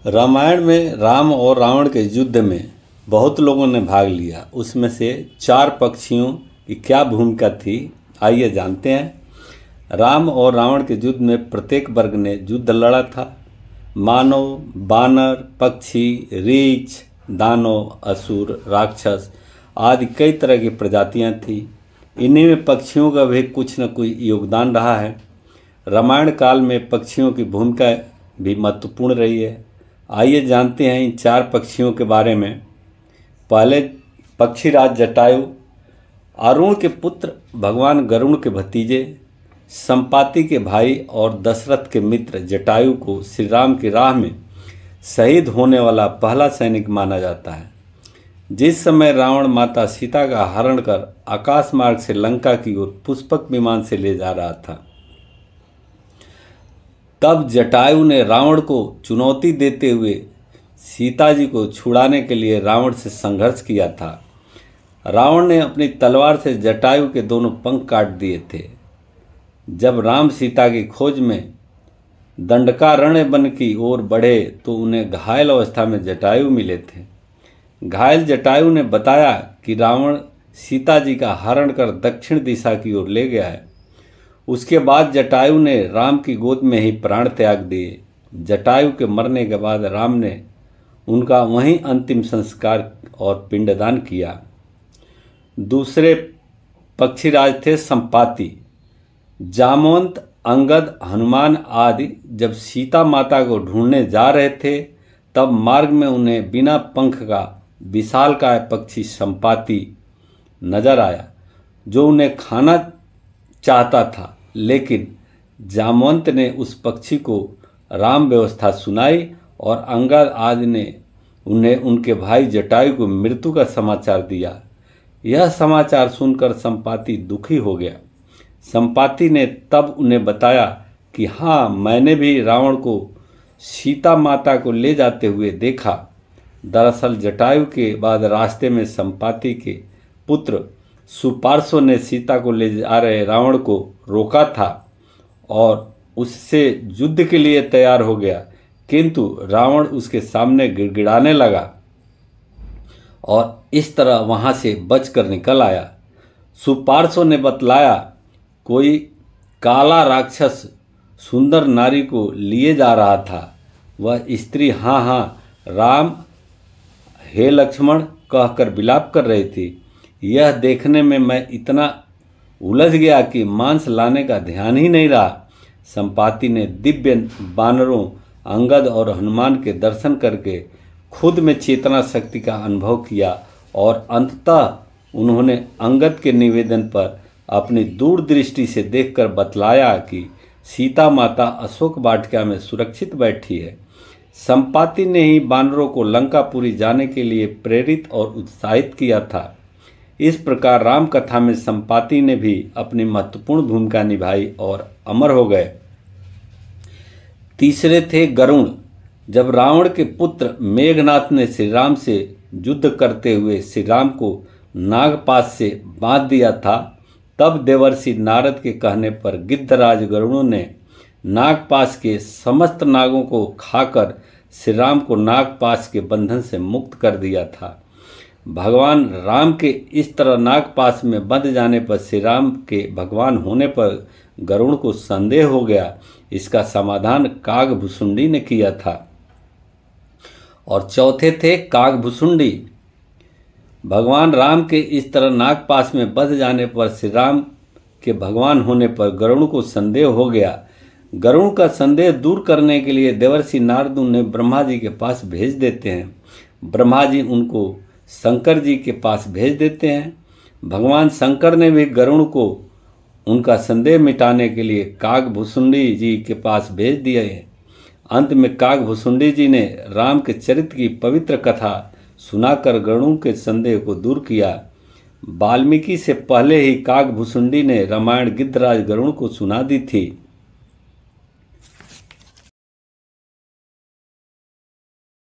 रामायण में राम और रावण के युद्ध में बहुत लोगों ने भाग लिया। उसमें से 4 पक्षियों की क्या भूमिका थी, आइए जानते हैं। राम और रावण के युद्ध में प्रत्येक वर्ग ने युद्ध लड़ा था। मानव, बानर, पक्षी, रीछ, दानव, असुर, राक्षस आदि कई तरह की प्रजातियां थीं। इन्हीं में पक्षियों का भी कुछ न कुछ योगदान रहा है। रामायण काल में पक्षियों की भूमिका भी महत्वपूर्ण रही है। आइए जानते हैं इन 4 पक्षियों के बारे में। पहले पक्षीराज जटायु, अरुण के पुत्र, भगवान गरुड़ के भतीजे, संपाति के भाई और दशरथ के मित्र जटायु को श्री राम की राह में शहीद होने वाला पहला सैनिक माना जाता है। जिस समय रावण माता सीता का हरण कर आकाश मार्ग से लंका की ओर पुष्पक विमान से ले जा रहा था, तब जटायु ने रावण को चुनौती देते हुए सीता जी को छुड़ाने के लिए रावण से संघर्ष किया था। रावण ने अपनी तलवार से जटायु के दोनों पंख काट दिए थे। जब राम सीता की खोज में दंडकारण्य वन की ओर बढ़े तो उन्हें घायल अवस्था में जटायु मिले थे। घायल जटायु ने बताया कि रावण सीता जी का हरण कर दक्षिण दिशा की ओर ले गया है। उसके बाद जटायु ने राम की गोद में ही प्राण त्याग दिए। जटायु के मरने के बाद राम ने उनका वहीं अंतिम संस्कार और पिंडदान किया। दूसरे पक्षीराज थे संपाति। जामवंत, अंगद, हनुमान आदि जब सीता माता को ढूंढने जा रहे थे, तब मार्ग में उन्हें बिना पंख का विशालकाय पक्षी संपाति नजर आया, जो उन्हें खाना चाहता था। लेकिन जामवंत ने उस पक्षी को राम व्यवस्था सुनाई और अंगद आदि ने उन्हें उनके भाई जटायु को मृत्यु का समाचार दिया। यह समाचार सुनकर संपाति दुखी हो गया। संपाति ने तब उन्हें बताया कि हाँ, मैंने भी रावण को सीता माता को ले जाते हुए देखा। दरअसल जटायु के बाद रास्ते में संपाति के पुत्र सुपार्श्व ने सीता को ले जा रहे रावण को रोका था और उससे युद्ध के लिए तैयार हो गया, किंतु रावण उसके सामने गिड़गिड़ाने लगा और इस तरह वहां से बचकर निकल आया। सुपार्श्व ने बतलाया, कोई काला राक्षस सुंदर नारी को लिए जा रहा था। वह स्त्री हाँ हाँ राम, हे लक्ष्मण कहकर विलाप कर रही थी। यह देखने में मैं इतना उलझ गया कि मांस लाने का ध्यान ही नहीं रहा। संपाति ने दिव्य बानरों, अंगद और हनुमान के दर्शन करके खुद में चेतना शक्ति का अनुभव किया और अंततः उन्होंने अंगद के निवेदन पर अपनी दूरदृष्टि से देखकर बतलाया कि सीता माता अशोक वाटिका में सुरक्षित बैठी है। संपाति ने ही बानरों को लंकापुरी जाने के लिए प्रेरित और उत्साहित किया था। इस प्रकार राम कथा में संपाति ने भी अपनी महत्वपूर्ण भूमिका निभाई और अमर हो गए। तीसरे थे गरुड़। जब रावण के पुत्र मेघनाथ ने श्री राम से युद्ध करते हुए श्री राम को नागपाश से बांध दिया था, तब देवर्षि नारद के कहने पर गिद्धराज गरुड़ ने नागपाश के समस्त नागों को खाकर श्री राम को नागपाश के बंधन से मुक्त कर दिया था। भगवान राम के इस तरह नागपाश में बंध जाने पर श्री राम के भगवान होने पर गरुड़ को संदेह हो गया। इसका समाधान कागभुसुंडी ने किया था। और चौथे थे कागभुसुंडी। भगवान राम के इस तरह नागपाश में बंध जाने पर श्री राम के भगवान होने पर गरुड़ को संदेह हो गया। गरुड़ का संदेह दूर करने के लिए देवर्षि नारद उन्हें ब्रह्मा जी के पास भेज देते हैं। ब्रह्मा जी उनको शंकर जी के पास भेज देते हैं। भगवान शंकर ने भी गरुड़ को उनका संदेह मिटाने के लिए कागभुसुंडी जी के पास भेज दिया है। अंत में कागभुसुंडी जी ने राम के चरित्र की पवित्र कथा सुनाकर गरुड़ के संदेह को दूर किया। वाल्मीकि से पहले ही कागभुसुंडी ने रामायण गिद्धराज गरुड़ को सुना दी थी।